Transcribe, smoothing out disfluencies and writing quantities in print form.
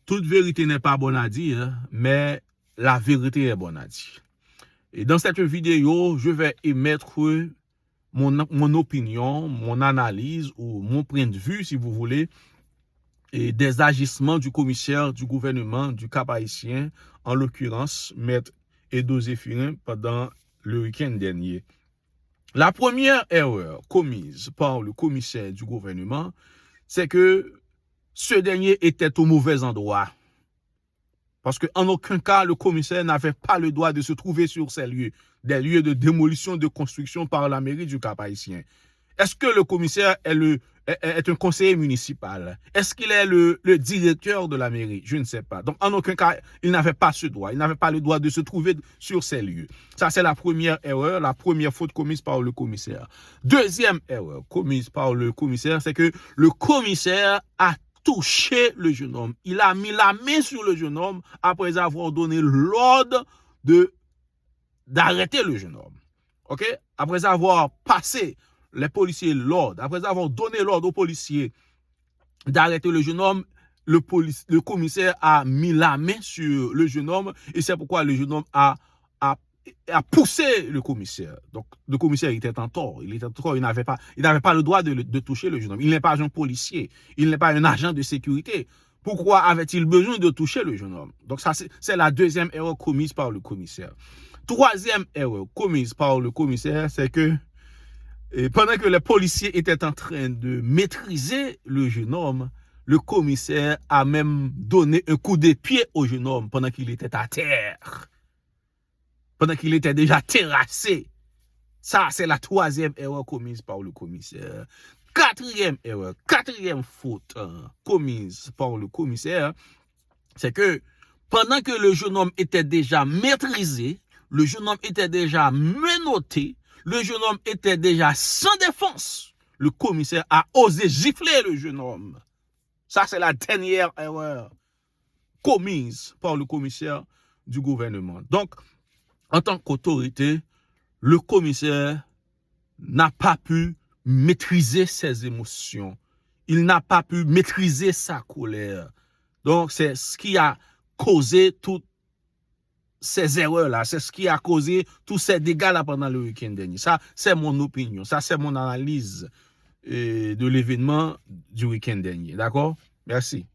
toute vérité n'est pas bonne à dire, mais la vérité est bonne à dire. Et dans cette vidéo, je vais émettre mon opinion, mon analyse ou mon point de vue, si vous voulez, et des agissements du commissaire du gouvernement du Cap-Haïtien, en l'occurrence, Maître Edo Zéphirin, pendant le week-end dernier. La première erreur commise par le commissaire du gouvernement, c'est que ce dernier était au mauvais endroit. Parce qu'en aucun cas, le commissaire n'avait pas le droit de se trouver sur ces lieux, des lieux de démolition, de construction par la mairie du Cap-Haïtien. Est-ce que le commissaire est un conseiller municipal? Est-ce qu'il est le directeur de la mairie? Je ne sais pas. Donc, en aucun cas, il n'avait pas ce droit. Il n'avait pas le droit de se trouver sur ces lieux. Ça, c'est la première erreur, la première faute commise par le commissaire. Deuxième erreur commise par le commissaire, c'est que le commissaire a touché le jeune homme. Il a mis la main sur le jeune homme après avoir donné l'ordre d'arrêter le jeune homme. OK? Après avoir passé les policiers l'ordre, après avoir donné l'ordre aux policiers d'arrêter le jeune homme, le commissaire a mis la main sur le jeune homme et c'est pourquoi le jeune homme a poussé le commissaire. Donc, le commissaire était en tort. Il n'avait pas le droit de toucher le jeune homme. Il n'est pas un policier. Il n'est pas un agent de sécurité. Pourquoi avait-il besoin de toucher le jeune homme? Donc, ça, c'est la deuxième erreur commise par le commissaire. Troisième erreur commise par le commissaire, c'est que pendant que les policiers étaient en train de maîtriser le jeune homme, le commissaire a même donné un coup de pied au jeune homme pendant qu'il était à terre. Pendant qu'il était déjà terrassé. Ça, c'est la troisième erreur commise par le commissaire. Quatrième erreur, quatrième faute commise par le commissaire, c'est que pendant que le jeune homme était déjà maîtrisé, le jeune homme était déjà menotté, le jeune homme était déjà sans défense, le commissaire a osé gifler le jeune homme. Ça, c'est la dernière erreur commise par le commissaire du gouvernement. Donc, en tant qu'autorité, le commissaire n'a pas pu maîtriser ses émotions. Il n'a pas pu maîtriser sa colère. Donc, c'est ce qui a causé toutes ces erreurs-là. C'est ce qui a causé tous ces dégâts-là pendant le week-end dernier. Ça, c'est mon opinion. Ça, c'est mon analyse de l'événement du week-end dernier. D'accord? Merci.